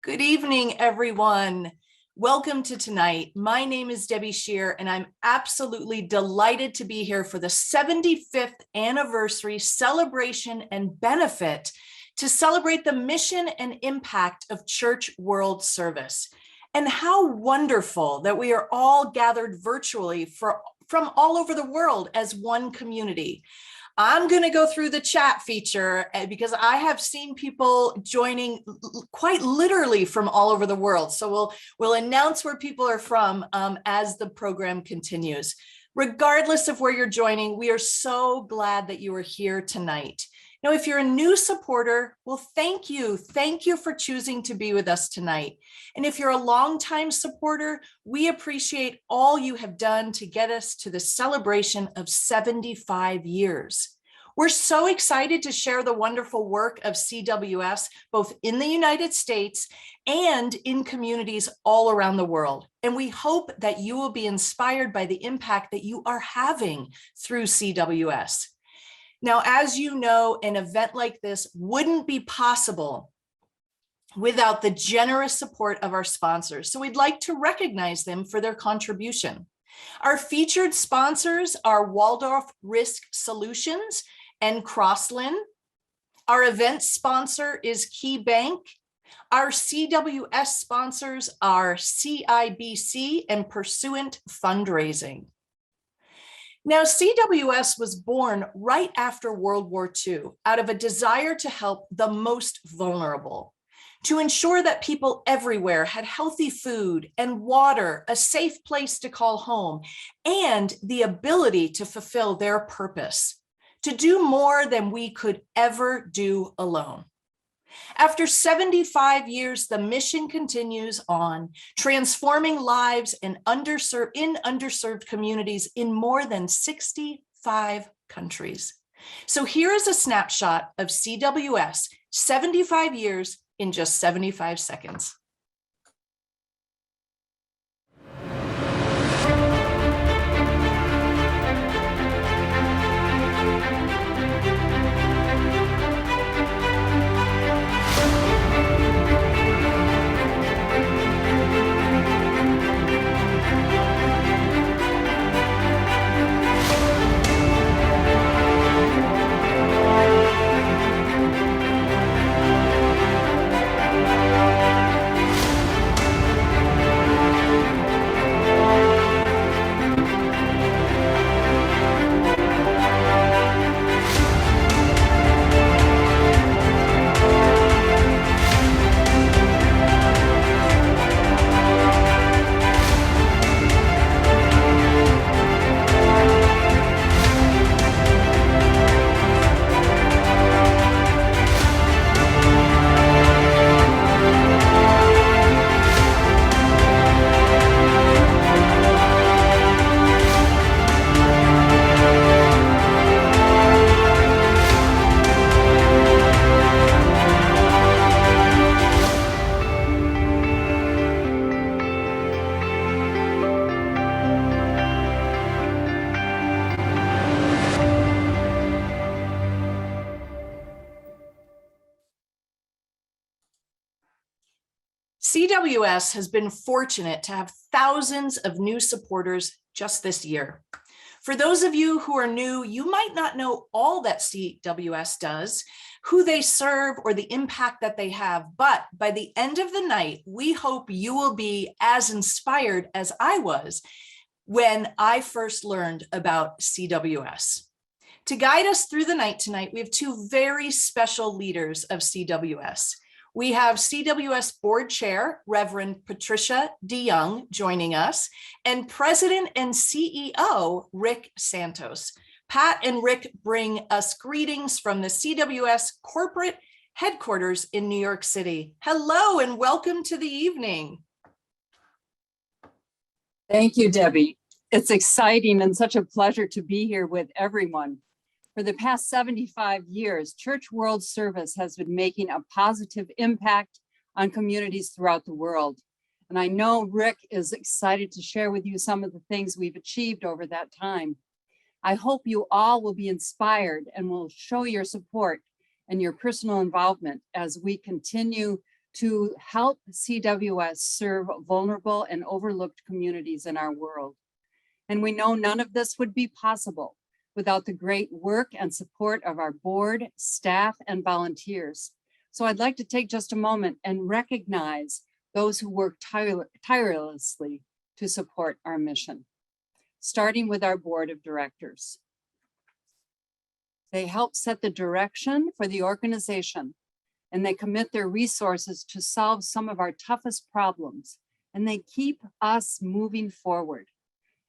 Good evening, everyone. Welcome to tonight. My name is Debbie Shear, and I'm absolutely delighted to be here for the 75th anniversary celebration and benefit to celebrate the mission and impact of Church World Service. And how wonderful that we are all gathered virtually from all over the world as one community. I'm going to go through the chat feature because I have seen people joining quite literally from all over the world. So we'll announce where people are from as the program continues. Regardless of where you're joining, we are so glad that you are here tonight. Now, if you're a new supporter, well, thank you. Thank you for choosing to be with us tonight. And if you're a longtime supporter, we appreciate all you have done to get us to the celebration of 75 years. We're so excited to share the wonderful work of CWS, both in the United States and in communities all around the world. And we hope that you will be inspired by the impact that you are having through CWS. Now, as you know, an event like this wouldn't be possible without the generous support of our sponsors. So we'd like to recognize them for their contribution. Our featured sponsors are Waldorf Risk Solutions and Crosslyn. Our event sponsor is Key Bank. Our CWS sponsors are CIBC and Pursuant Fundraising. Now, CWS was born right after World War II out of a desire to help the most vulnerable, to ensure that people everywhere had healthy food and water, a safe place to call home, and the ability to fulfill their purpose, to do more than we could ever do alone. After 75 years, the mission continues on, transforming lives in underserved communities in more than 65 countries. So here is a snapshot of CWS, 75 years in just 75 seconds. CWS has been fortunate to have thousands of new supporters just this year. For those of you who are new, you might not know all that CWS does, who they serve, or the impact that they have. But by the end of the night, we hope you will be as inspired as I was when I first learned about CWS. To guide us through the night tonight, we have two very special leaders of CWS. We have CWS Board Chair, Reverend Patricia DeYoung, joining us, and President and CEO, Rick Santos. Pat and Rick bring us greetings from the CWS corporate headquarters in New York City. Hello and welcome to the evening. Thank you, Debbie. It's exciting and such a pleasure to be here with everyone. For the past 75 years, Church World Service has been making a positive impact on communities throughout the world. And I know Rick is excited to share with you some of the things we've achieved over that time. I hope you all will be inspired and will show your support and your personal involvement as we continue to help CWS serve vulnerable and overlooked communities in our world. And we know none of this would be possible without the great work and support of our board, staff, and volunteers. So I'd like to take just a moment and recognize those who work tirelessly to support our mission, starting with our board of directors. They help set the direction for the organization, and they commit their resources to solve some of our toughest problems, and they keep us moving forward.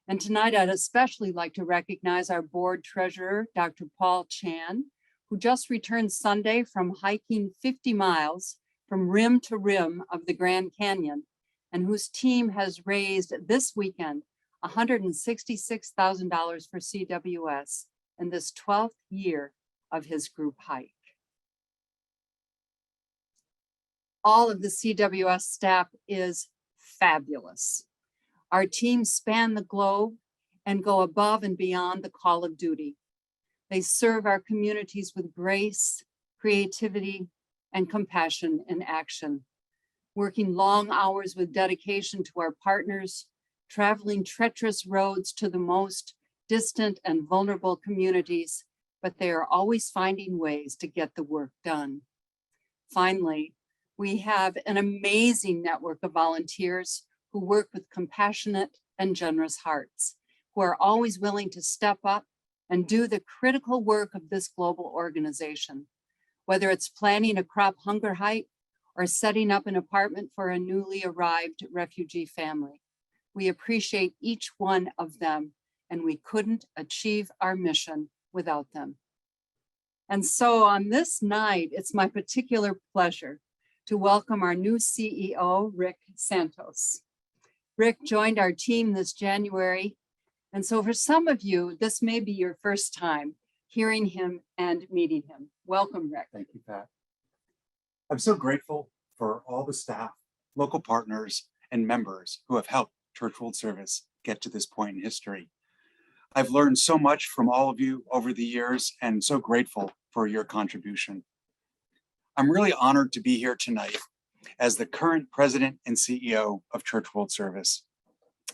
And tonight, I'd especially like to recognize our board treasurer, Dr. Paul Chan, who just returned Sunday from hiking 50 miles from rim to rim of the Grand Canyon, and whose team has raised this weekend $166,000 for CWS in this 12th year of his group hike. All of the CWS staff is fabulous. Our teams span the globe and go above and beyond the call of duty. They serve our communities with grace, creativity, and compassion in action, working long hours with dedication to our partners, traveling treacherous roads to the most distant and vulnerable communities, but they are always finding ways to get the work done. Finally, we have an amazing network of volunteers who work with compassionate and generous hearts, who are always willing to step up and do the critical work of this global organization, whether it's planning a crop hunger hike or setting up an apartment for a newly arrived refugee family. We appreciate each one of them, and we couldn't achieve our mission without them. And so on this night, it's my particular pleasure to welcome our new CEO, Rick Santos. Rick joined our team this January, and so for some of you, this may be your first time hearing him and meeting him. Welcome, Rick. Thank you, Pat. I'm so grateful for all the staff, local partners, and members who have helped Church World Service get to this point in history. I've learned so much from all of you over the years and so grateful for your contribution. I'm really honored to be here tonight as the current president and CEO of Church World Service.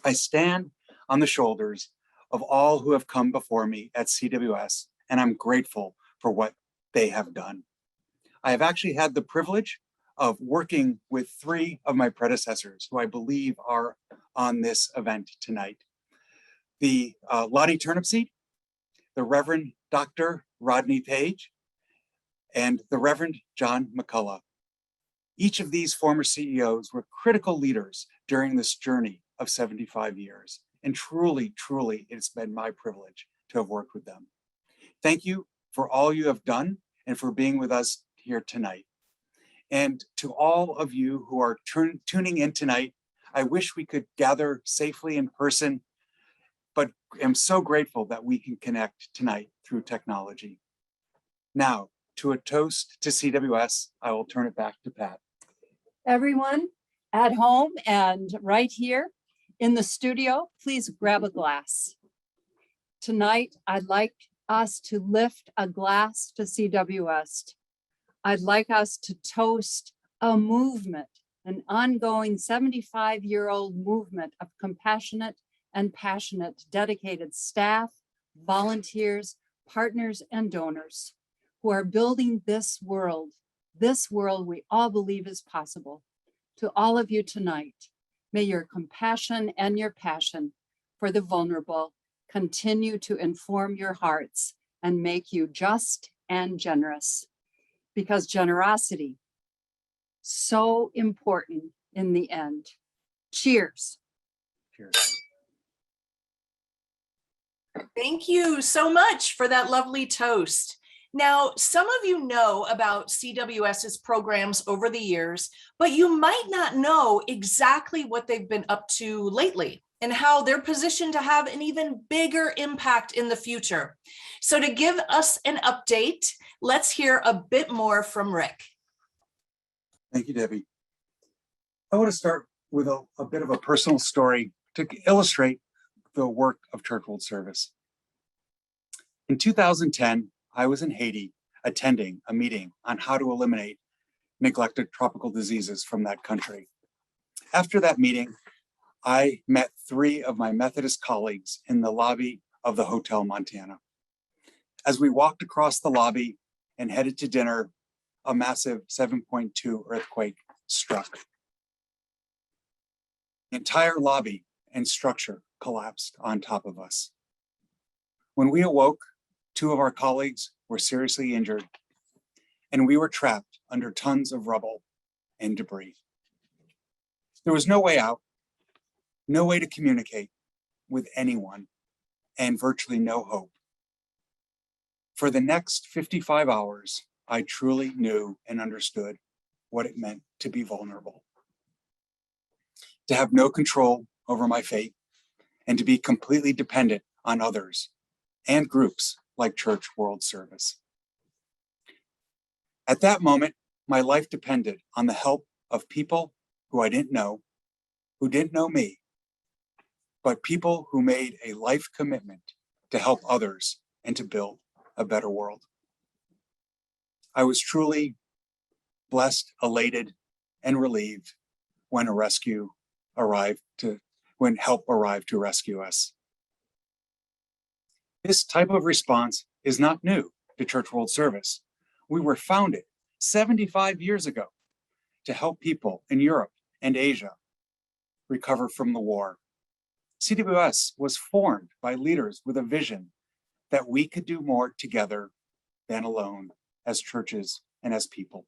I stand on the shoulders of all who have come before me at CWS, and I'm grateful for what they have done. I have actually had the privilege of working with 3 of my predecessors who I believe are on this event tonight. The Lonnie Turnipseed, the Reverend Dr. Rodney Page, and the Reverend John McCullough. Each of these former CEOs were critical leaders during this journey of 75 years. And truly, truly, it's been my privilege to have worked with them. Thank you for all you have done and for being with us here tonight. And to all of you who are tuning in tonight, I wish we could gather safely in person, but I'm so grateful that we can connect tonight through technology. Now, to a toast to CWS, I will turn it back to Pat. Everyone at home and right here in the studio, please grab a glass. Tonight, I'd like us to lift a glass to CWS. I'd like us to toast a movement, an ongoing 75-year-old movement of compassionate and passionate, dedicated staff, volunteers, partners, and donors who are building this world we all believe is possible. To all of you tonight, may your compassion and your passion for the vulnerable continue to inform your hearts and make you just and generous, because generosity, so important in the end. Cheers. Cheers. Thank you so much for that lovely toast. Now, some of you know about CWS's programs over the years, but you might not know exactly what they've been up to lately and how they're positioned to have an even bigger impact in the future. So to give us an update, let's hear a bit more from Rick. Thank you, Debbie. I want to start with a bit of a personal story to illustrate the work of Church World Service. In 2010, I was in Haiti attending a meeting on how to eliminate neglected tropical diseases from that country. After that meeting, I met 3 of my Methodist colleagues in the lobby of the Hotel Montana. As we walked across the lobby and headed to dinner, a massive 7.2 earthquake struck. The entire lobby and structure collapsed on top of us. When we awoke, 2 of our colleagues were seriously injured, and we were trapped under tons of rubble and debris. There was no way out, no way to communicate with anyone, and virtually no hope. For the next 55 hours, I truly knew and understood what it meant to be vulnerable, to have no control over my fate, and to be completely dependent on others and groups like Church World Service. At that moment, my life depended on the help of people who I didn't know, who didn't know me, but people who made a life commitment to help others and to build a better world. I was truly blessed, elated, and relieved when when help arrived to rescue us. This type of response is not new to Church World Service. We were founded 75 years ago to help people in Europe and Asia recover from the war. CWS was formed by leaders with a vision that we could do more together than alone as churches and as people.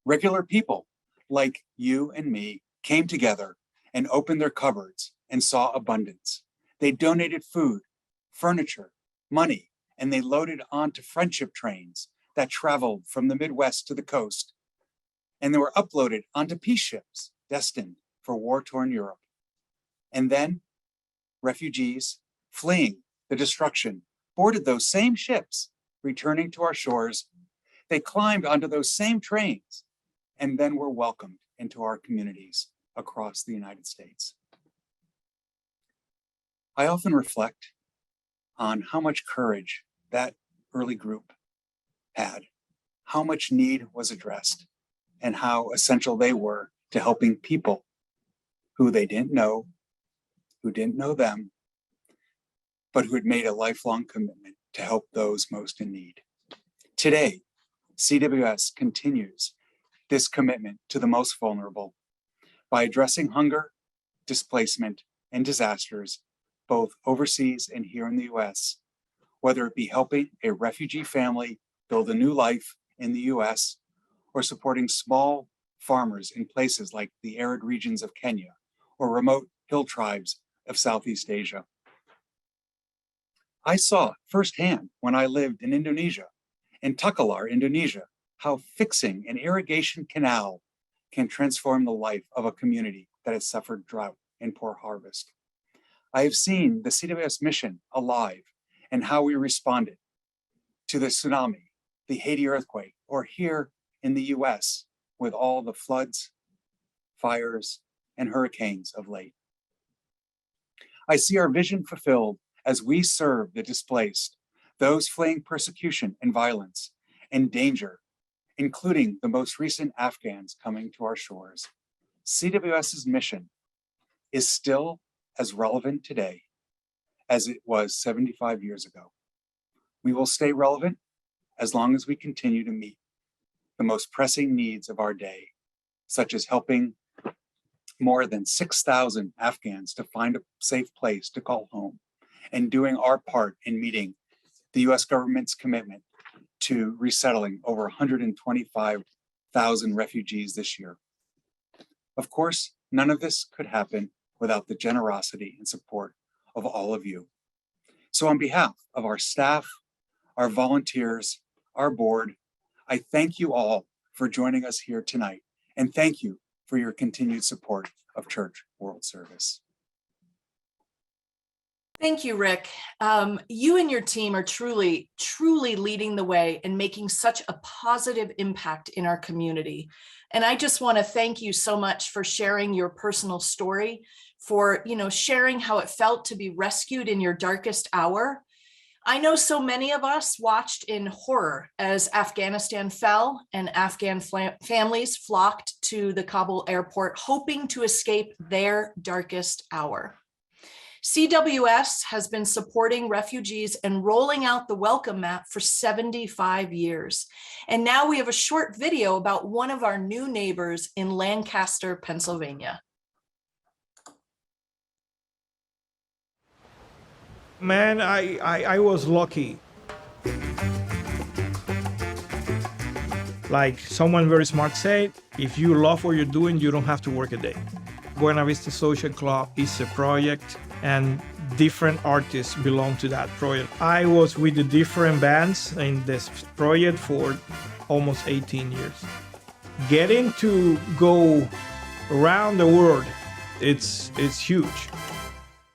Regular people like you and me came together and opened their cupboards and saw abundance. They donated food, furniture, money, and they loaded onto friendship trains that traveled from the Midwest to the coast. And they were uploaded onto peace ships destined for war-torn Europe. And then refugees fleeing the destruction boarded those same ships, returning to our shores. They climbed onto those same trains and then were welcomed into our communities across the United States. I often reflect on how much courage that early group had, how much need was addressed, and how essential they were to helping people who they didn't know, who didn't know them, but who had made a lifelong commitment to help those most in need. Today, CWS continues this commitment to the most vulnerable by addressing hunger, displacement, and disasters, both overseas and here in the US, whether it be helping a refugee family build a new life in the US or supporting small farmers in places like the arid regions of Kenya or remote hill tribes of Southeast Asia. I saw firsthand when I lived in Indonesia, in Takalar, Indonesia, how fixing an irrigation canal can transform the life of a community that has suffered drought and poor harvest. I have seen the CWS mission alive and how we responded to the tsunami, the Haiti earthquake, or here in the US with all the floods, fires, and hurricanes of late. I see our vision fulfilled as we serve the displaced, those fleeing persecution and violence and danger, including the most recent Afghans coming to our shores. CWS's mission is still as relevant today as it was 75 years ago. We will stay relevant as long as we continue to meet the most pressing needs of our day, such as helping more than 6,000 Afghans to find a safe place to call home, and doing our part in meeting the US government's commitment to resettling over 125,000 refugees this year. Of course, none of this could happen without the generosity and support of all of you. So on behalf of our staff, our volunteers, our board, I thank you all for joining us here tonight, and thank you for your continued support of Church World Service. Thank you, Rick. You and your team are truly leading the way and making such a positive impact in our community. And I just want to thank you so much for sharing your personal story, for sharing how it felt to be rescued in your darkest hour. I know so many of us watched in horror as Afghanistan fell and Afghan families flocked to the Kabul airport, hoping to escape their darkest hour. CWS has been supporting refugees and rolling out the welcome mat for 75 years. And now we have a short video about one of our new neighbors in Lancaster, Pennsylvania. Man, I was lucky. Like someone very smart said, if you love what you're doing, you don't have to work a day. Buena Vista Social Club is a project and different artists belong to that project. I was with the different bands in this project for almost 18 years. Getting to go around the world, it's huge.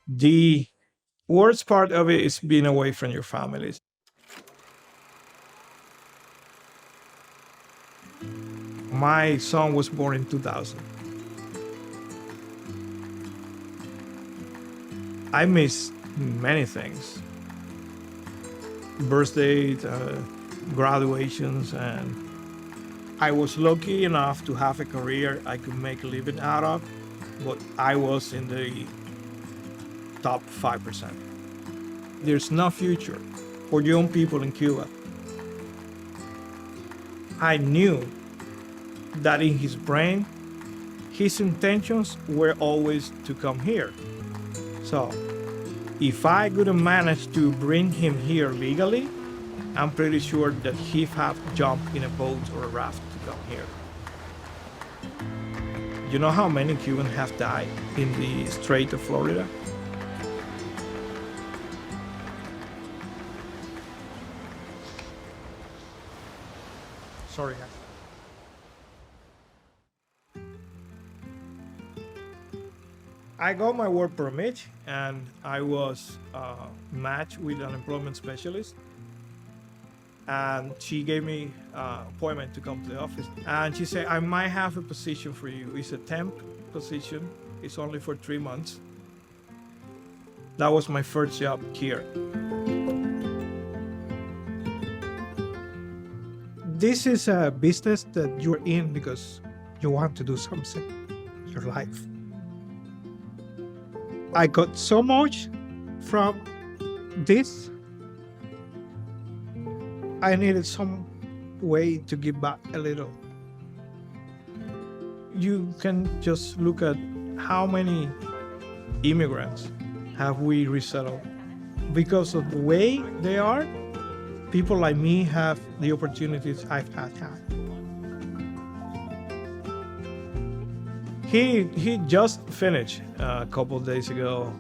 The worst part of it is being away from your families. My son was born in 2000. I miss many things. Birthdays, graduations, and I was lucky enough to have a career I could make a living out of, but I was in the top 5%. There's no future for young people in Cuba. I knew that in his brain, his intentions were always to come here. So if I couldn't manage to bring him here legally, I'm pretty sure that he'd have jumped in a boat or a raft to come here. You know how many Cubans have died in the Strait of Florida? Sorry, guys. I got my work permit and I was matched with an employment specialist. And she gave me an appointment to come to the office. And she said, I might have a position for you. It's a temp position. It's only for 3 months. That was my first job here. This is a business that you're in because you want to do something in your life. I got so much from this. I needed some way to give back a little. You can just look at how many immigrants have we resettled. Because of the way they are, people like me have the opportunities I've had. He just finished a couple of days ago.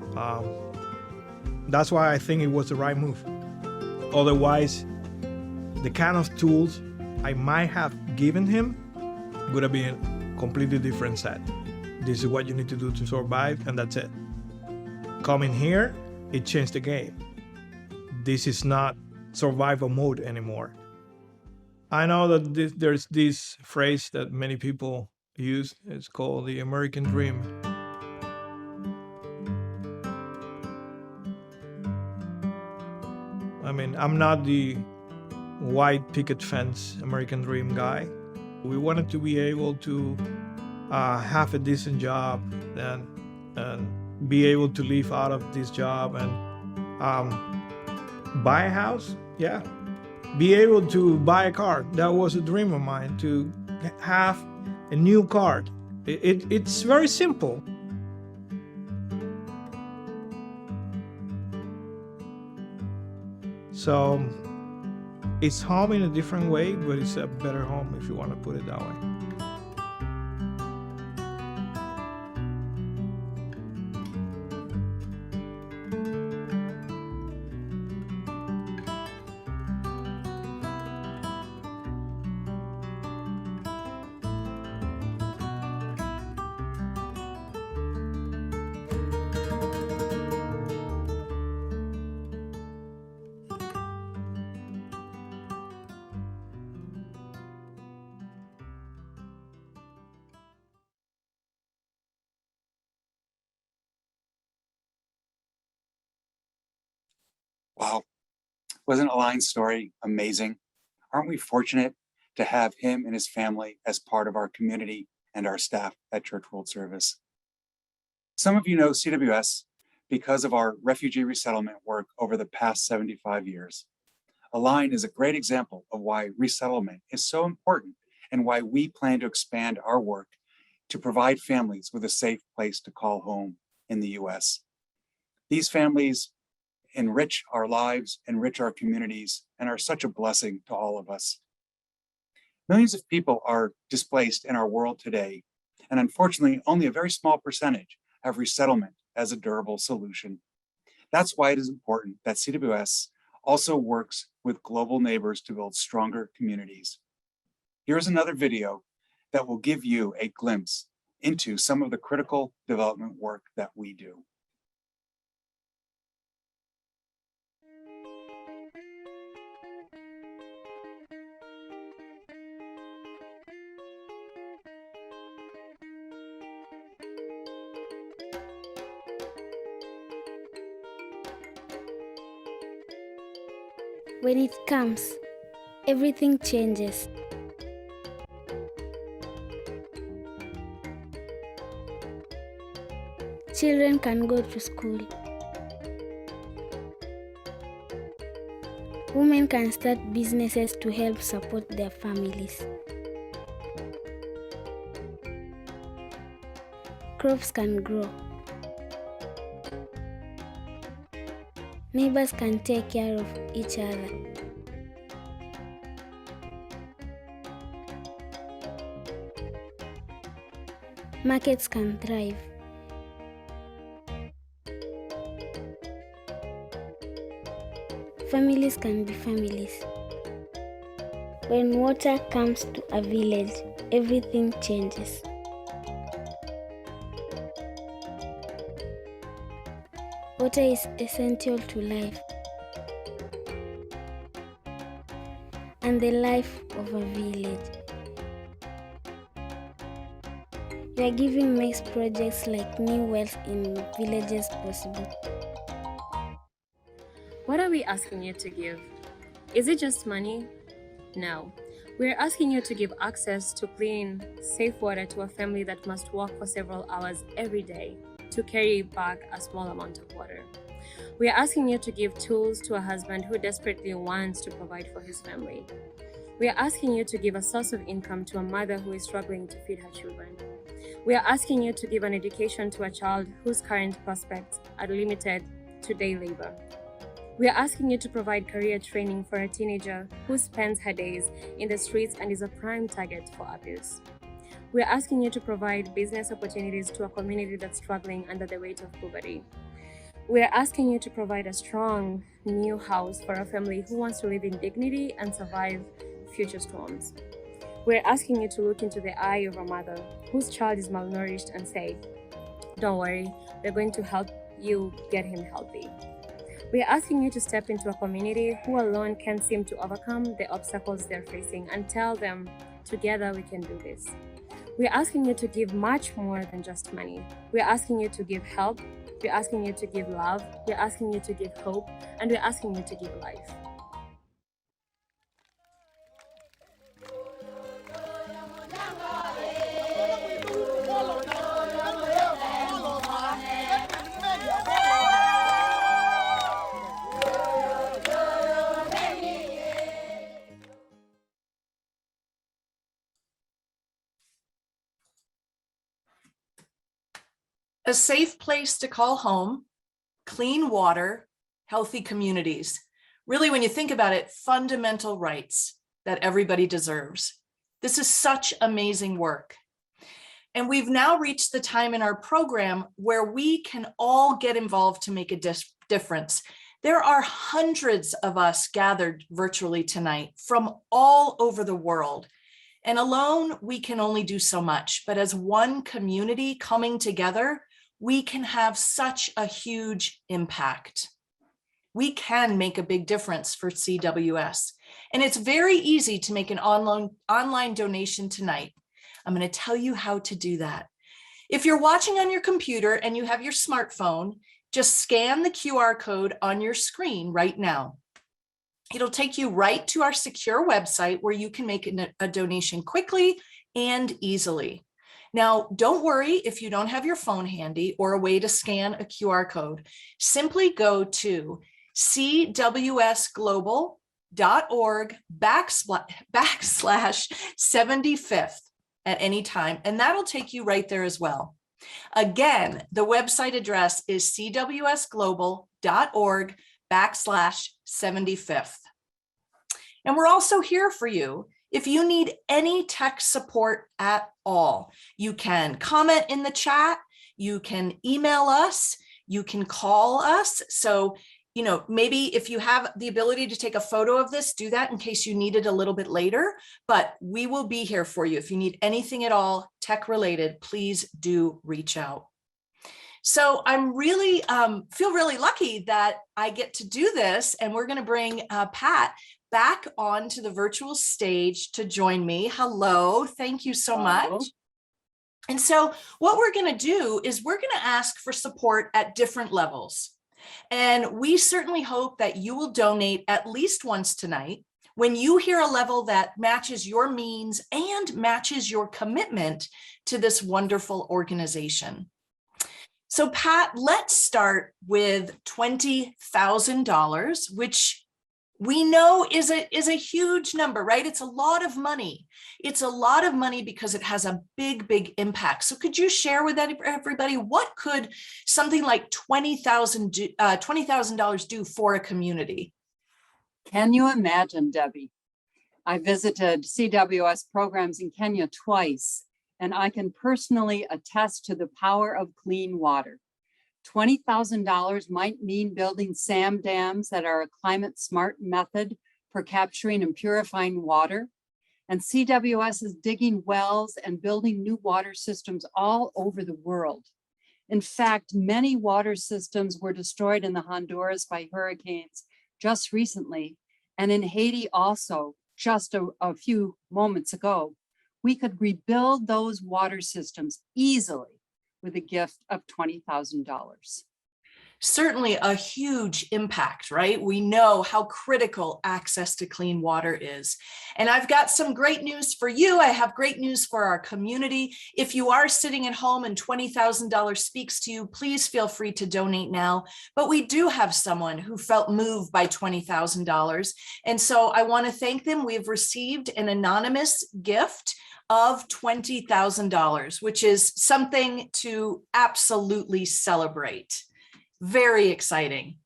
That's why I think it was the right move. Otherwise, the kind of tools I might have given him would have been a completely different set. This is what you need to do to survive, and that's it. Coming here, it changed the game. This is not survival mode anymore. I know that there's this phrase that many people use. It's called the American dream. I mean, I'm not the white picket fence American dream guy. We wanted to be able to have a decent job and be able to live out of this job and buy a house. Yeah. Be able to buy a car. That was a dream of mine, to have a new car. It's very simple. So it's home in a different way, but it's a better home if you want to put it that way. Wow. Wasn't Alein's story amazing? Aren't we fortunate to have him and his family as part of our community and our staff at Church World Service? Some of you know CWS because of our refugee resettlement work over the past 75 years. Alein is a great example of why resettlement is so important and why we plan to expand our work to provide families with a safe place to call home in the US. These families enrich our lives, enrich our communities, and are such a blessing to all of us. Millions of people are displaced in our world today, and unfortunately, only a very small percentage have resettlement as a durable solution. That's why it is important that CWS also works with global neighbors to build stronger communities. Here's another video that will give you a glimpse into some of the critical development work that we do. When it comes, everything changes. Children can go to school. Women can start businesses to help support their families. Crops can grow. Neighbors can take care of each other. Markets can thrive. Families can be families. When water comes to a village, everything changes. Water is essential to life and the life of a village. We are giving makes projects like new wells in villages possible. What are we asking you to give? Is it just money? No. We're asking you to give access to clean, safe water to a family that must walk for several hours every day to carry back a small amount of water. We are asking you to give tools to a husband who desperately wants to provide for his family. We are asking you to give a source of income to a mother who is struggling to feed her children. We are asking you to give an education to a child whose current prospects are limited to day labor. We are asking you to provide career training for a teenager who spends her days in the streets and is a prime target for abuse. We are asking you to provide business opportunities to a community that's struggling under the weight of poverty. We are asking you to provide a strong new house for a family who wants to live in dignity and survive future storms. We are asking you to look into the eye of a mother whose child is malnourished and say, "Don't worry, we're going to help you get him healthy." We are asking you to step into a community who alone can't seem to overcome the obstacles they're facing and tell them, "Together we can do this." We're asking you to give much more than just money. We're asking you to give help. We're asking you to give love. We're asking you to give hope. And we're asking you to give life. A safe place to call home, clean water, healthy communities. Really, when you think about it, fundamental rights that everybody deserves. This is such amazing work. And we've now reached the time in our program where we can all get involved to make a difference. There are hundreds of us gathered virtually tonight from all over the world. And alone, we can only do so much. But as one community coming together, we can have such a huge impact. We can make a big difference for CWS. And it's very easy to make an online donation tonight. I'm going to tell you how to do that. If you're watching on your computer and you have your smartphone, just scan the QR code on your screen right now. It'll take you right to our secure website where you can make a donation quickly and easily. Now, don't worry if you don't have your phone handy or a way to scan a QR code. Simply go to cwsglobal.org/75th at any time, and that'll take you right there as well. Again, the website address is cwsglobal.org/75th. And we're also here for you. If you need any tech support at all, you can comment in the chat, you can email us, you can call us. So, maybe if you have the ability to take a photo of this, do that in case you need it a little bit later, but we will be here for you. If you need anything at all tech related, please do reach out. So I'm really feel really lucky that I get to do this, and we're going to bring Pat back onto the virtual stage to join me. Hello, thank you so much. And so what we're going to do is we're going to ask for support at different levels. And we certainly hope that you will donate at least once tonight. When you hear a level that matches your means and matches your commitment to this wonderful organization. So Pat, let's start with $20,000, which we know is a huge number, right? It's a lot of money. It's a lot of money because it has a big impact. So could you share with everybody, what could something like $20,000 do for a community? Can you imagine, Debbie? I visited CWS programs in Kenya twice, and I can personally attest to the power of clean water. $20,000 might mean building SAM dams that are a climate smart method for capturing and purifying water. And CWS is digging wells and building new water systems all over the world. In fact, many water systems were destroyed in the Honduras by hurricanes just recently, and in Haiti also just a few moments ago. We could rebuild those water systems easily with a gift of $20,000. Certainly a huge impact, right? We know how critical access to clean water is. And I've got some great news for you. I have great news for our community. If you are sitting at home and $20,000 speaks to you, please feel free to donate now. But we do have someone who felt moved by $20,000. And so I want to thank them. We've received an anonymous gift of $20,000, which is something to absolutely celebrate. Very exciting.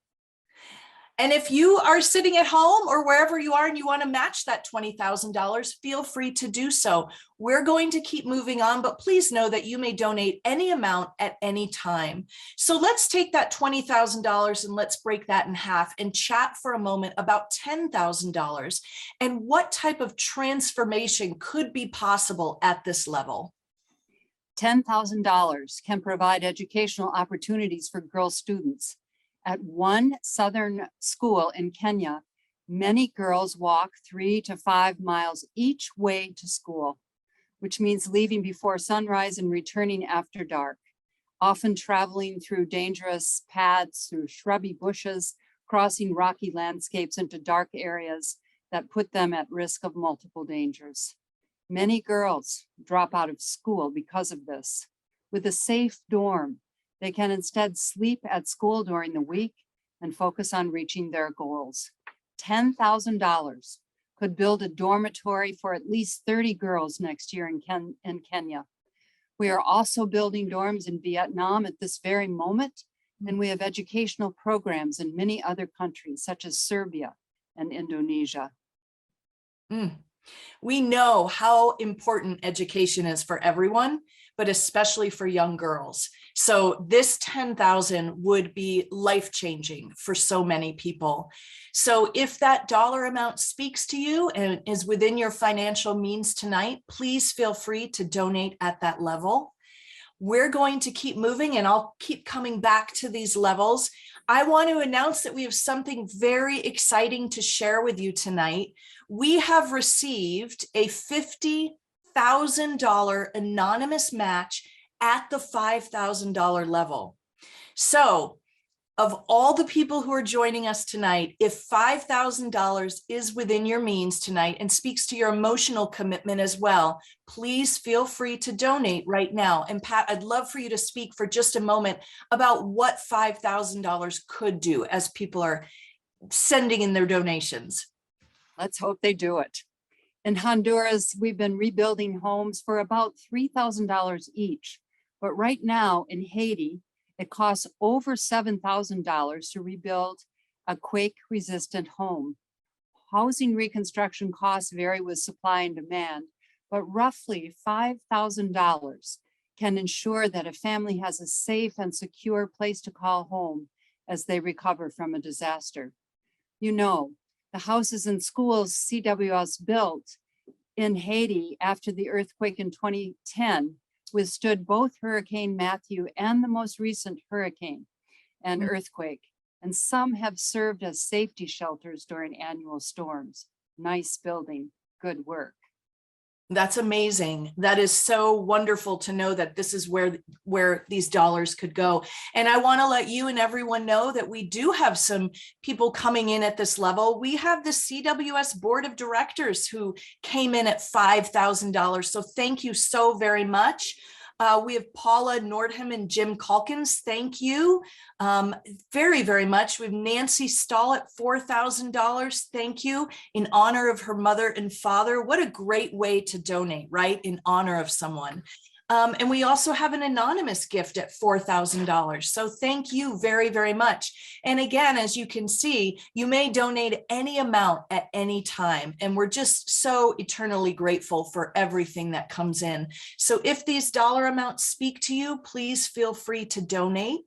And if you are sitting at home or wherever you are and you want to match that $20,000, feel free to do so. We're going to keep moving on, but please know that you may donate any amount at any time. So let's take that $20,000 and let's break that in half and chat for a moment about $10,000 and what type of transformation could be possible at this level. $10,000 can provide educational opportunities for girl students. At one southern school in Kenya, many girls walk 3 to 5 miles each way to school, which means leaving before sunrise and returning after dark, often traveling through dangerous paths, through shrubby bushes, crossing rocky landscapes into dark areas that put them at risk of multiple dangers. Many girls drop out of school because of this. With a safe dorm, they can instead sleep at school during the week and focus on reaching their goals. $10,000 could build a dormitory for at least 30 girls next year in Kenya. We are also building dorms in Vietnam at this very moment, and we have educational programs in many other countries, such as Serbia and Indonesia. We know how important education is for everyone, but especially for young girls. So this 10,000 would be life-changing for so many people. So if that dollar amount speaks to you and is within your financial means tonight, please feel free to donate at that level. We're going to keep moving, and I'll keep coming back to these levels. I want to announce that we have something very exciting to share with you tonight. We have received a $50,000 anonymous match at the $5,000 level. So of all the people who are joining us tonight, if $5,000 is within your means tonight and speaks to your emotional commitment as well, please feel free to donate right now. And Pat, I'd love for you to speak for just a moment about what $5,000 could do as people are sending in their donations. Let's hope they do it. In Honduras, we've been rebuilding homes for about $3,000 each. But right now in Haiti, it costs over $7,000 to rebuild a quake-resistant home. Housing reconstruction costs vary with supply and demand, but roughly $5,000 can ensure that a family has a safe and secure place to call home as they recover from a disaster. You know, the houses and schools CWS built in Haiti after the earthquake in 2010 withstood both Hurricane Matthew and the most recent hurricane and earthquake, and some have served as safety shelters during annual storms. Nice building, good work. That's amazing. That is so wonderful to know that this is where these dollars could go. And I want to let you and everyone know that we do have some people coming in at this level. We have the CWS Board of Directors who came in at $5,000. So thank you so very much. We have Paula Nordham and Jim Calkins. Thank you very, very much. We have Nancy Stahl at $4,000. Thank you, in honor of her mother and father. What a great way to donate, right? In honor of someone. And we also have an anonymous gift at $4,000. So thank you very, very much. And again, as you can see, you may donate any amount at any time. And we're just so eternally grateful for everything that comes in. So if these dollar amounts speak to you, please feel free to donate.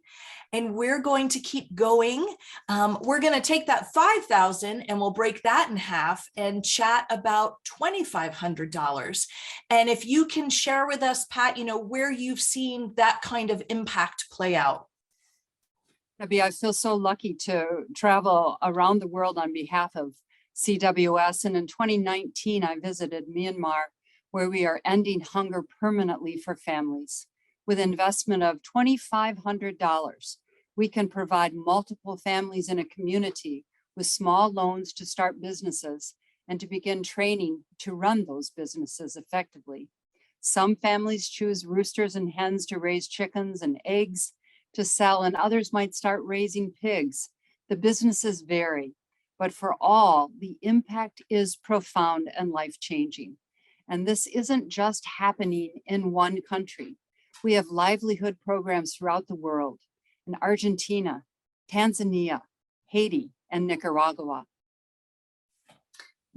And we're going to keep going. We're going to take that $5,000 and we'll break that in half and chat about $2,500. And if you can share with us, Pat, you know, where you've seen that kind of impact play out. Debbie, I feel so lucky to travel around the world on behalf of CWS. And in 2019, I visited Myanmar, where we are ending hunger permanently for families. With investment of $2,500, we can provide multiple families in a community with small loans to start businesses and to begin training to run those businesses effectively. Some families choose roosters and hens to raise chickens and eggs to sell, and others might start raising pigs. The businesses vary, but for all, the impact is profound and life-changing. And this isn't just happening in one country. We have livelihood programs throughout the world in Argentina, Tanzania, Haiti, and Nicaragua.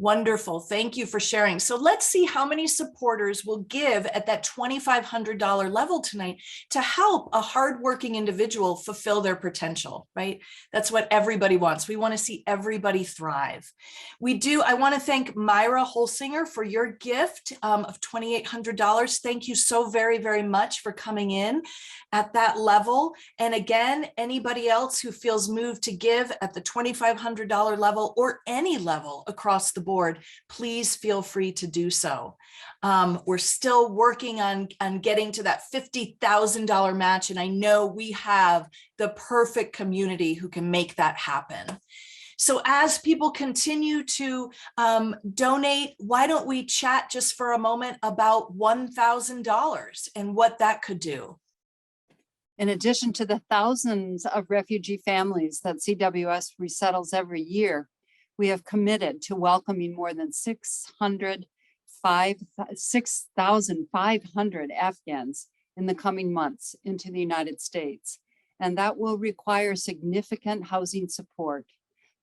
Wonderful. Thank you for sharing. So let's see how many supporters will give at that $2,500 level tonight to help a hardworking individual fulfill their potential, right? That's what everybody wants. We want to see everybody thrive. I want to thank Myra Holsinger for your gift of $2,800. Thank you so very, very much for coming in at that level. And again, anybody else who feels moved to give at the $2,500 level or any level across the board, please feel free to do so. We're still working on getting to that $50,000 match, and I know we have the perfect community who can make that happen. So as people continue to donate, why don't we chat just for a moment about $1,000 and what that could do? In addition to the thousands of refugee families that CWS resettles every year, we have committed to welcoming more than 6,500 Afghans in the coming months into the United States. And that will require significant housing support.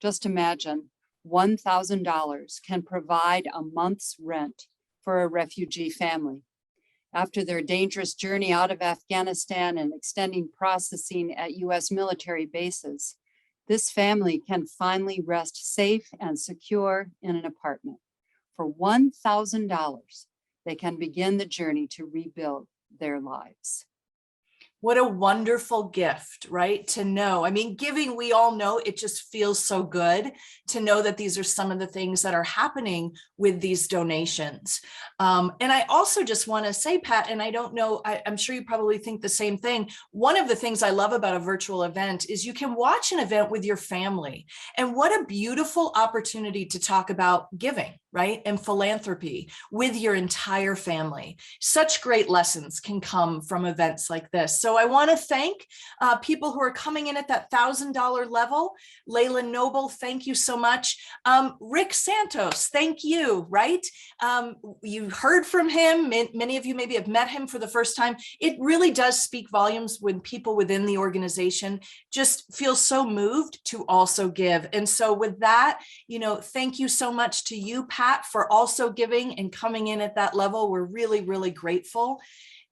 Just imagine, $1,000 can provide a month's rent for a refugee family. After their dangerous journey out of Afghanistan and extending processing at US military bases, this family can finally rest safe and secure in an apartment. For $1,000, they can begin the journey to rebuild their lives. What a wonderful gift, right? To know, I mean, giving, we all know it just feels so good to know that these are some of the things that are happening with these donations. And I also just want to say, Pat, and I don't know, I'm sure you probably think the same thing. One of the things I love about a virtual event is you can watch an event with your family. And what a beautiful opportunity to talk about giving, right? And philanthropy with your entire family. Such great lessons can come from events like this. So I want to thank people who are coming in at that $1,000 level. Layla Noble, thank you so much. Rick Santos, thank you, right? You heard from him. Many of you maybe have met him for the first time. It really does speak volumes when people within the organization just feel so moved to also give. And so with that, thank you so much to you, Pat, for also giving and coming in at that level. We're really, really grateful.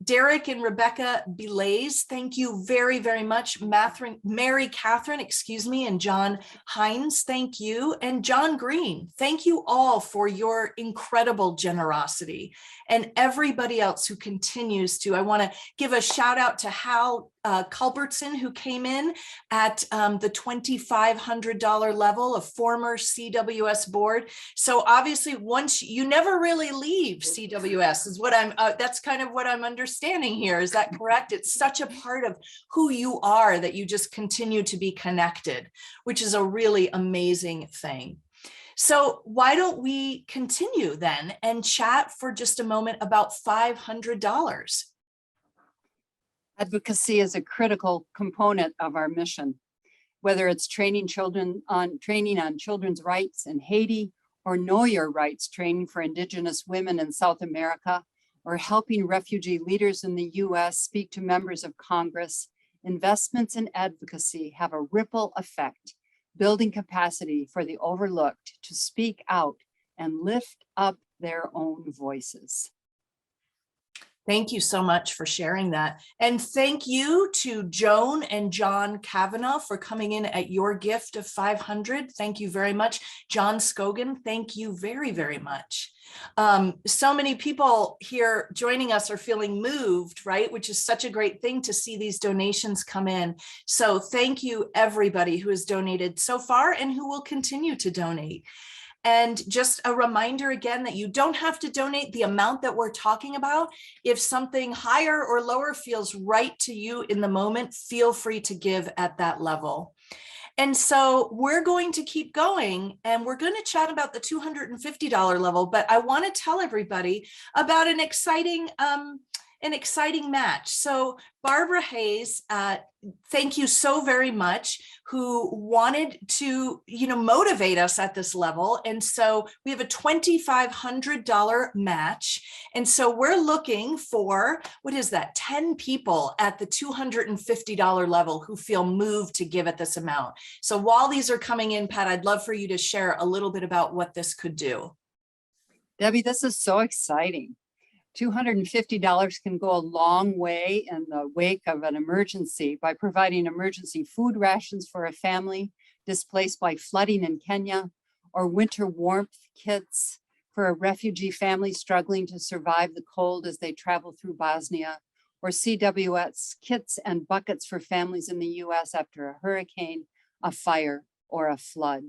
Derek and Rebecca Belays, thank you very, very much. Mary Catherine, and John Hines, thank you. And John Green, thank you all for your incredible generosity. And everybody else who continues to. I want to give a shout out to Hal Culbertson, who came in at the $2,500 level, a former CWS board. So obviously, once you never really leave CWS is what that's kind of what I'm understanding here. Is that correct? It's such a part of who you are that you just continue to be connected, which is a really amazing thing. So why don't we continue then and chat for just a moment about $500? Advocacy is a critical component of our mission, whether it's training on children's rights in Haiti, or Know Your Rights training for Indigenous women in South America, or helping refugee leaders in the US speak to members of Congress. Investments in advocacy have a ripple effect, building capacity for the overlooked to speak out and lift up their own voices. Thank you so much for sharing that. And thank you to Joan and John Kavanaugh for coming in at your gift of 500. Thank you very much. John Scogan, thank you very, very much. So many people here joining us are feeling moved, right? Which is such a great thing to see these donations come in. So thank you everybody who has donated so far and who will continue to donate. And just a reminder again that you don't have to donate the amount that we're talking about. If something higher or lower feels right to you in the moment, feel free to give at that level. And so we're going to keep going and we're going to chat about the $250 level, but I want to tell everybody about an exciting match. So Barbara Hayes, thank you so very much, who wanted to, motivate us at this level. And so we have a $2,500 match. And so we're looking for, 10 people at the $250 level who feel moved to give at this amount. So while these are coming in, Pat, I'd love for you to share a little bit about what this could do. Debbie, this is so exciting. $250 can go a long way in the wake of an emergency by providing emergency food rations for a family displaced by flooding in Kenya, or winter warmth kits for a refugee family struggling to survive the cold as they travel through Bosnia, or CWS kits and buckets for families in the US after a hurricane, a fire, or a flood.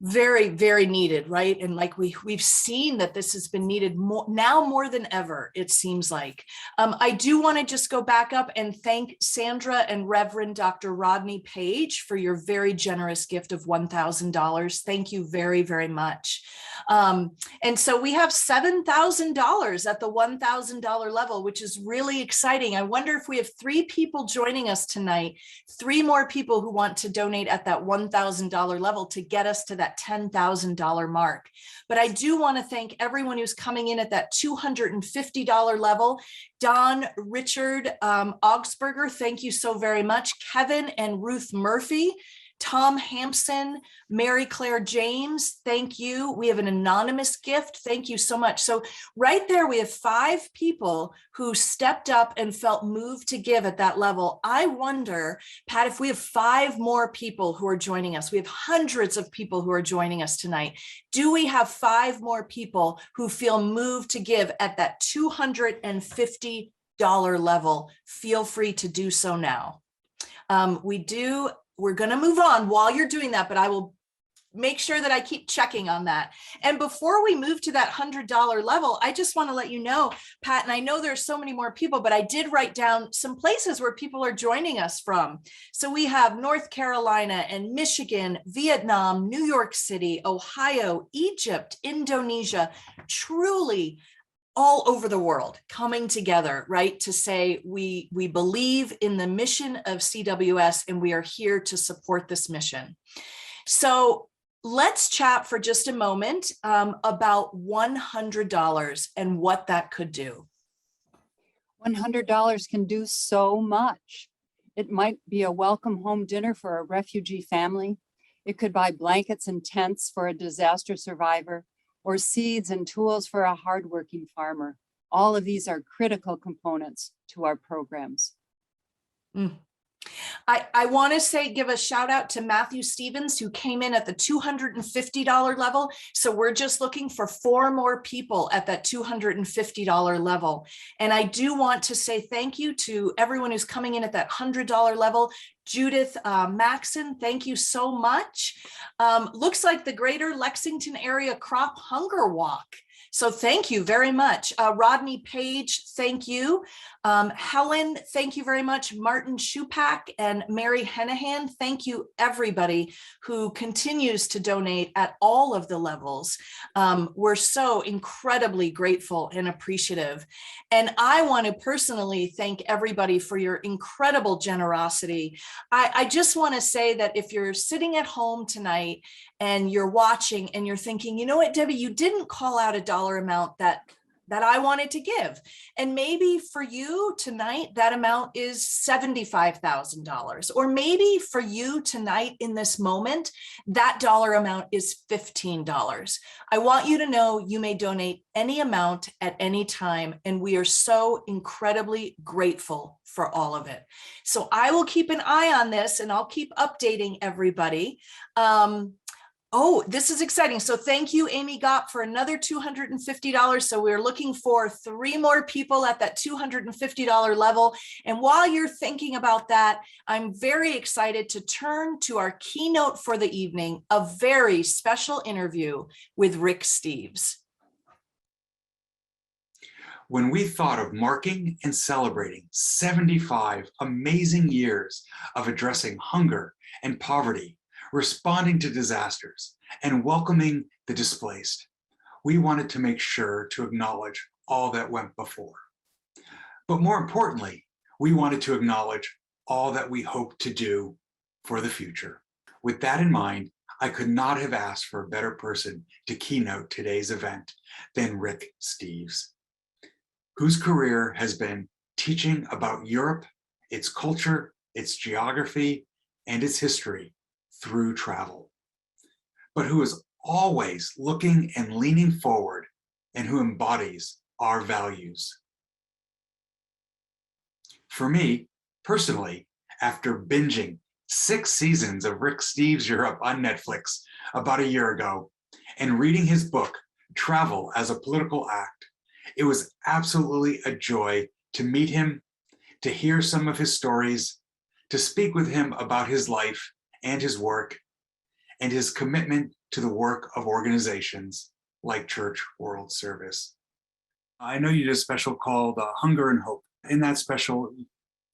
Very, very needed, right? And like we've seen that this has been needed more than ever, it seems like. I do want to just go back up and thank Sandra and Reverend Dr. Rodney Page for your very generous gift of $1,000. Thank you very, very much. And so we have $7,000 at the $1,000 level, which is really exciting. I wonder if we have 3 people joining us tonight, 3 more people who want to donate at that $1,000 level to get us to that $10,000 mark. But I do want to thank everyone who's coming in at that $250 level. Don Richard Augsburger, thank you so very much. Kevin and Ruth Murphy, Tom Hampson, Mary Claire James, thank you. We have an anonymous gift. Thank you so much. So right there, we have 5 people who stepped up and felt moved to give at that level. I wonder, Pat, if we have 5 more people who are joining us, we have hundreds of people who are joining us tonight. Do we have 5 more people who feel moved to give at that $250 level, feel free to do so now. We're going to move on while you're doing that, but I will make sure that I keep checking on that. And before we move to that $100 level, I just want to let you know, Pat, and I know there's so many more people, but I did write down some places where people are joining us from. So we have North Carolina and Michigan, Vietnam, New York City, Ohio, Egypt, Indonesia, truly all over the world coming together, right? To say we believe in the mission of CWS and we are here to support this mission. So let's chat for just a moment about $100 and what that could do. $100 can do so much. It might be a welcome home dinner for a refugee family. It could buy blankets and tents for a disaster survivor, or seeds and tools for a hardworking farmer. All of these are critical components to our programs. I want to give a shout out to Matthew Stevens, who came in at the $250 level. So we're just looking for 4 more people at that $250 level. And I do want to say thank you to everyone who's coming in at that $100 level. Judith Maxon, thank you so much. Looks like the Greater Lexington Area Crop Hunger Walk. So thank you very much. Rodney Page, thank you. Helen, thank you very much. Martin Shupak and Mary Henahan, thank you everybody who continues to donate at all of the levels. We're so incredibly grateful and appreciative. And I want to personally thank everybody for your incredible generosity. I just want to say that if you're sitting at home tonight and you're watching and you're thinking, you know what, Debbie, you didn't call out a dollar amount that I wanted to give. And maybe for you tonight, that amount is $75,000. Or maybe for you tonight in this moment, that dollar amount is $15. I want you to know you may donate any amount at any time. And we are so incredibly grateful for all of it. So I will keep an eye on this and I'll keep updating everybody. Oh, this is exciting. So thank you, Amy Gopp, for another $250. So we're looking for 3 more people at that $250 level. And while you're thinking about that, I'm very excited to turn to our keynote for the evening, a very special interview with Rick Steves. When we thought of marking and celebrating 75 amazing years of addressing hunger and poverty, responding to disasters, and welcoming the displaced, we wanted to make sure to acknowledge all that went before. But more importantly, we wanted to acknowledge all that we hope to do for the future. With that in mind, I could not have asked for a better person to keynote today's event than Rick Steves, whose career has been teaching about Europe, its culture, its geography, and its history through travel, but who is always looking and leaning forward and who embodies our values. For me, personally, after binging 6 seasons of Rick Steves Europe on Netflix about a year ago and reading his book, Travel as a Political Act, it was absolutely a joy to meet him, to hear some of his stories, to speak with him about his life and his work, and his commitment to the work of organizations like Church World Service. I know you did a special called Hunger and Hope. In that special,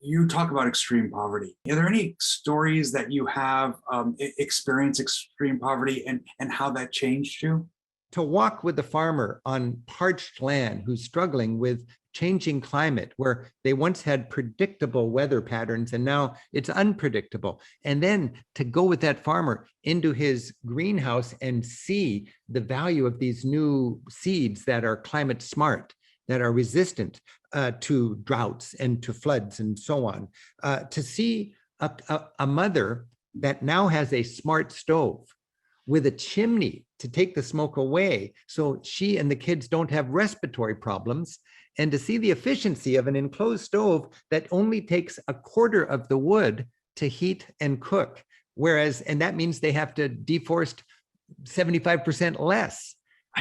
you talk about extreme poverty. Are there any stories that you have experienced extreme poverty and how that changed you? To walk with the farmer on parched land who's struggling with changing climate, where they once had predictable weather patterns and now it's unpredictable. And then to go with that farmer into his greenhouse and see the value of these new seeds that are climate smart, that are resistant to droughts and to floods and so on. To see a mother that now has a smart stove with a chimney to take the smoke away so she and the kids don't have respiratory problems, and to see the efficiency of an enclosed stove that only takes a quarter of the wood to heat and cook, and that means they have to deforest 75% less.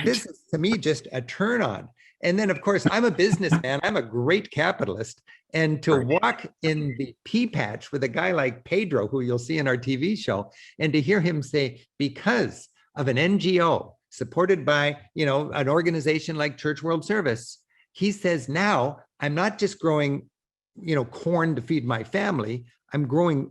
This is, to me, just a turn on. And then, of course, I'm a businessman. I'm a great capitalist. And to walk in the pea patch with a guy like Pedro, who you'll see in our TV show, and to hear him say, because of an NGO supported by, an organization like Church World Service, he says, now I'm not just growing, corn to feed my family. I'm growing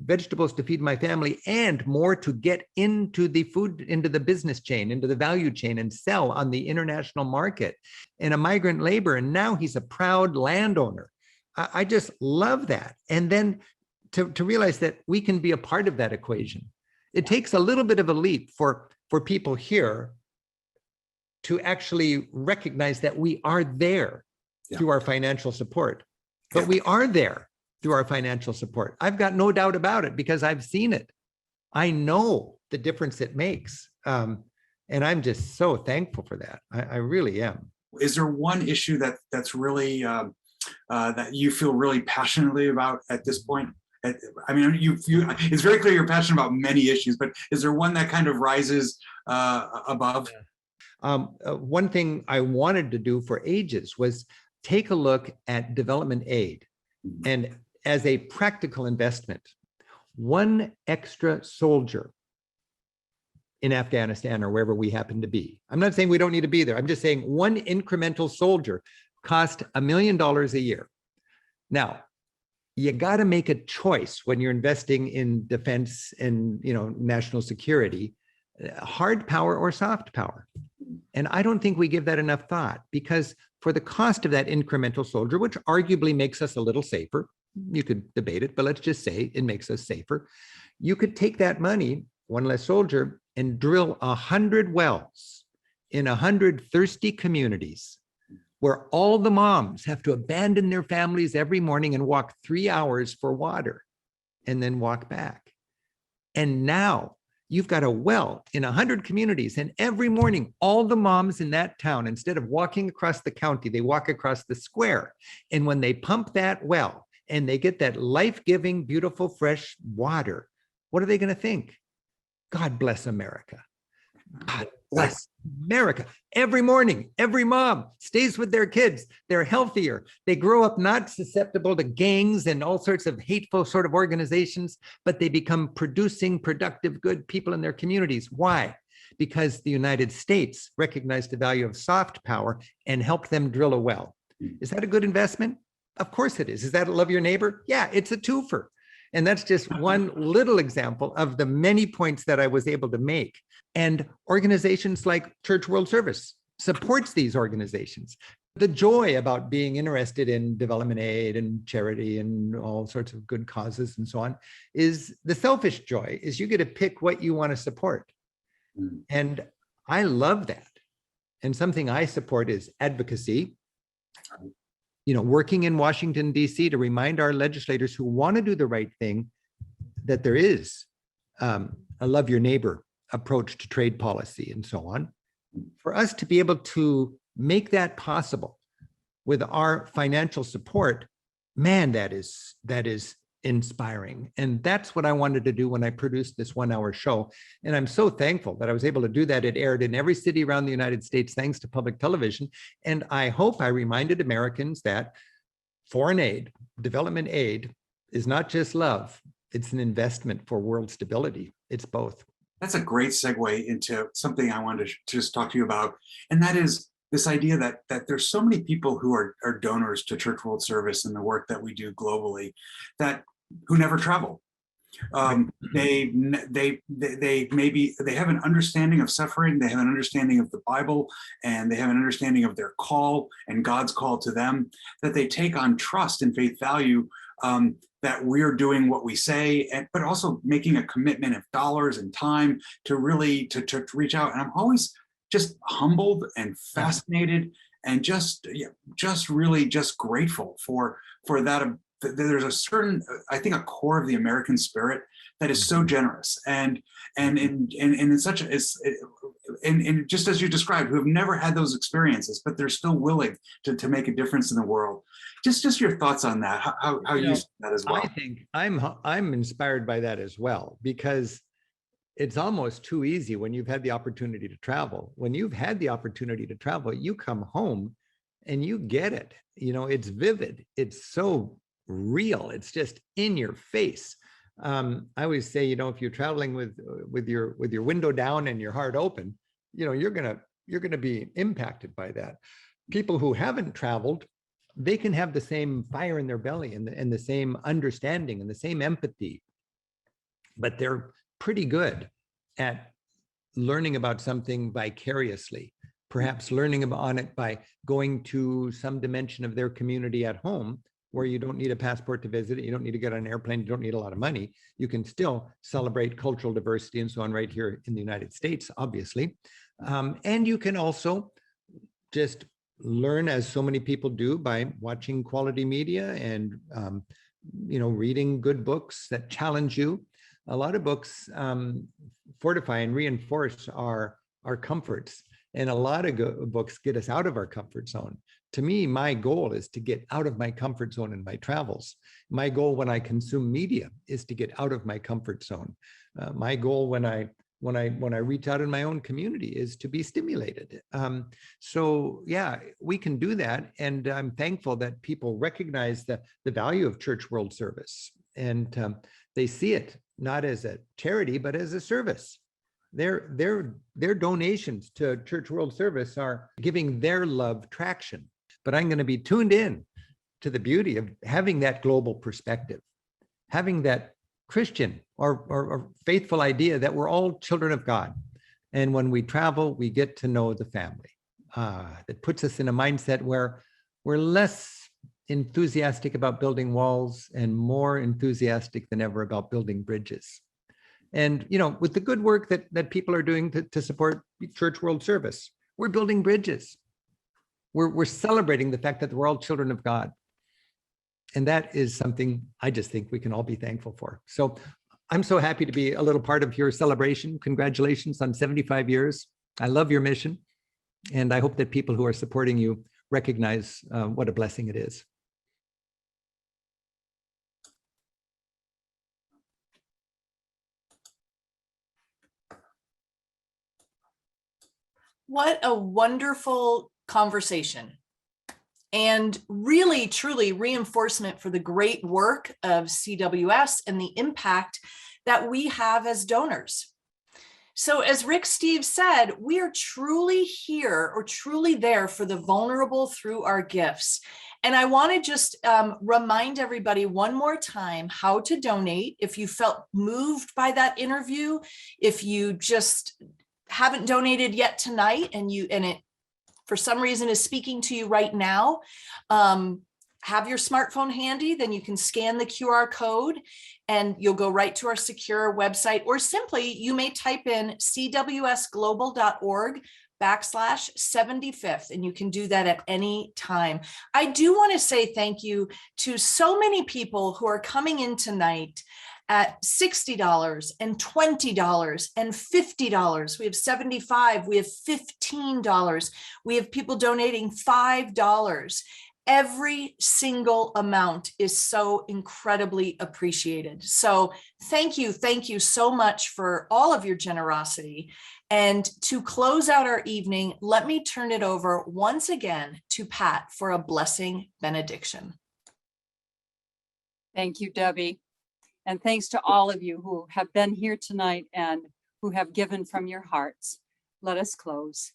vegetables to feed my family and more to get into the business chain, into the value chain, and sell on the international market, and a migrant labor. And now he's a proud landowner. I just love that. And then to realize that we can be a part of that equation. It takes a little bit of a leap for people here to actually recognize that we are there through our financial support, but we are there through our financial support. I've got no doubt about it because I've seen it. I know the difference it makes. And I'm just so thankful for that. I really am. Is there one issue that's really, that you feel really passionately about at this point? I mean, it's very clear you're passionate about many issues, but is there one that kind of rises above? One thing I wanted to do for ages was take a look at development aid. And as a practical investment, one extra soldier in Afghanistan or wherever we happen to be. I'm not saying we don't need to be there. I'm just saying one incremental soldier cost $1 million a year. Now, you got to make a choice when you're investing in defense and national security, hard power or soft power. And I don't think we give that enough thought, because for the cost of that incremental soldier, which arguably makes us a little safer, you could debate it, but let's just say it makes us safer. You could take that money, one less soldier, and drill 100 wells in 100 thirsty communities where all the moms have to abandon their families every morning and walk 3 hours for water and then walk back. And now you've got a well in 100 communities, and every morning, all the moms in that town, instead of walking across the county, they walk across the square. And when they pump that well and they get that life-giving, beautiful, fresh water, what are they going to think? God bless America. God bless America. Every morning, every mom stays with their kids. They're healthier. They grow up not susceptible to gangs and all sorts of hateful sort of organizations, but they become producing, productive, good people in their communities. Why? Because the United States recognized the value of soft power and helped them drill a well. Is that a good investment? Of course it is. Is that a love your neighbor? Yeah, it's a twofer. And that's just one little example of the many points that I was able to make. And organizations like Church World Service supports these organizations. The joy about being interested in development aid and charity and all sorts of good causes and so on is the selfish joy, is you get to pick what you want to support. And I love that. And something I support is advocacy. Working in Washington, D.C. to remind our legislators who want to do the right thing that there is a love your neighbor approach to trade policy and so on. For us to be able to make that possible with our financial support, man, that is inspiring. And that's what I wanted to do when I produced this 1-hour show. And I'm so thankful that I was able to do that. It aired in every city around the United States, thanks to public television. And I hope I reminded Americans that foreign aid, development aid, is not just love, it's an investment for world stability. It's both. That's a great segue into something I wanted to just talk to you about. And that is this idea that there's so many people who are donors to Church World Service and the work that we do globally who never travel. They have an understanding of suffering, they have an understanding of the Bible, and they have an understanding of their call and God's call to them, that they take on trust and faith value, that we're doing what we say, but also making a commitment of dollars and time to really to reach out. And I'm always just humbled and fascinated and just really grateful for that. There's a certain, I think, a core of the American spirit that is so generous and in such and just as you described, who have never had those experiences, but they're still willing to make a difference in the world. Just your thoughts on that, how you see that as well. I think I'm inspired by that as well, because it's almost too easy when you've had the opportunity to travel. When you've had the opportunity to travel, you come home and you get it. It's vivid. It's so real. It's just in your face. I always say, if you're traveling with your window down and your heart open, you're gonna be impacted by that. People who haven't traveled, they can have the same fire in their belly and the same understanding and the same empathy, but they're pretty good at learning about something vicariously, perhaps learning on it by going to some dimension of their community at home, where you don't need a passport to visit it, you don't need to get on an airplane, you don't need a lot of money. You can still celebrate cultural diversity and so on right here in the United States, obviously. And you can also just learn, as so many people do, by watching quality media and reading good books that challenge you. A lot of books fortify and reinforce our comforts, and a lot of books get us out of our comfort zone. To me, my goal is to get out of my comfort zone in my travels. My goal when I consume media is to get out of my comfort zone. My goal when I reach out in my own community is to be stimulated. So yeah, we can do that. And I'm thankful that people recognize the value of Church World Service. And they see it not as a charity, but as a service. Their donations to Church World Service are giving their love traction. But I'm going to be tuned in to the beauty of having that global perspective, having that Christian or faithful idea that we're all children of God. And when we travel, we get to know the family. That puts us in a mindset where we're less enthusiastic about building walls and more enthusiastic than ever about building bridges. And, with the good work that people are doing to support Church World Service, we're building bridges. We're celebrating the fact that we're all children of God. And that is something I just think we can all be thankful for. So I'm so happy to be a little part of your celebration. Congratulations on 75 years. I love your mission. And I hope that people who are supporting you recognize what a blessing it is. What a wonderful conversation, and really, truly reinforcement for the great work of CWS and the impact that we have as donors. So as Rick Steve said, we are truly here or truly there for the vulnerable through our gifts. And I want to just remind everybody one more time how to donate. If you felt moved by that interview, if you just haven't donated yet tonight and it for some reason is speaking to you right now, have your smartphone handy, then you can scan the QR code and you'll go right to our secure website, or simply you may type in cwsglobal.org/75th, and you can do that at any time. I do want to say thank you to so many people who are coming in tonight at $60 and $20 and $50. We have $75, we have $15. We have people donating $5. Every single amount is so incredibly appreciated. So thank you so much for all of your generosity. And to close out our evening, let me turn it over once again to Pat for a blessing benediction. Thank you, Debbie. And thanks to all of you who have been here tonight and who have given from your hearts. Let us close.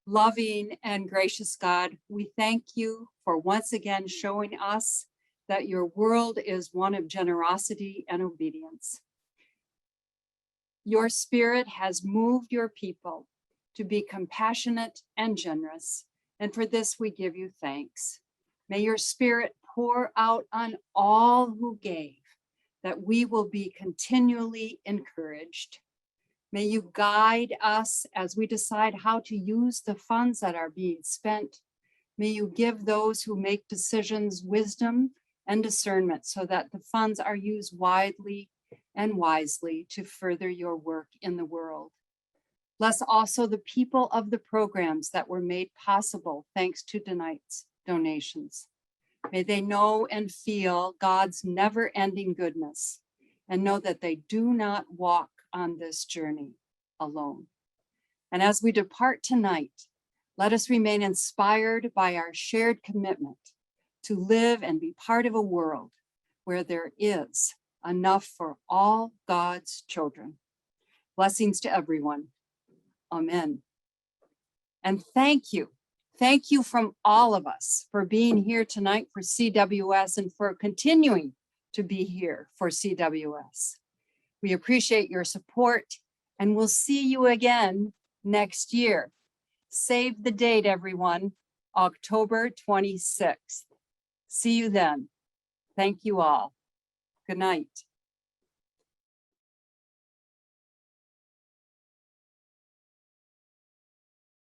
Loving and gracious God, we thank you for once again showing us that your world is one of generosity and obedience. Your spirit has moved your people to be compassionate and generous, and for this we give you thanks. May your spirit pour out on all who gave, that we will be continually encouraged. May you guide us as we decide how to use the funds that are being spent. May you give those who make decisions wisdom and discernment so that the funds are used widely and wisely to further your work in the world. Bless also the people of the programs that were made possible thanks to tonight's donations. May they know and feel God's never-ending goodness and know that they do not walk on this journey alone. And as we depart tonight, Let us remain inspired by our shared commitment to live and be part of a world where there is enough for all God's children. Blessings to everyone. Amen. And thank you. Thank you from all of us for being here tonight for CWS and for continuing to be here for CWS. We appreciate your support and we'll see you again next year. Save the date, everyone, October 26th. See you then. Thank you all. Good night.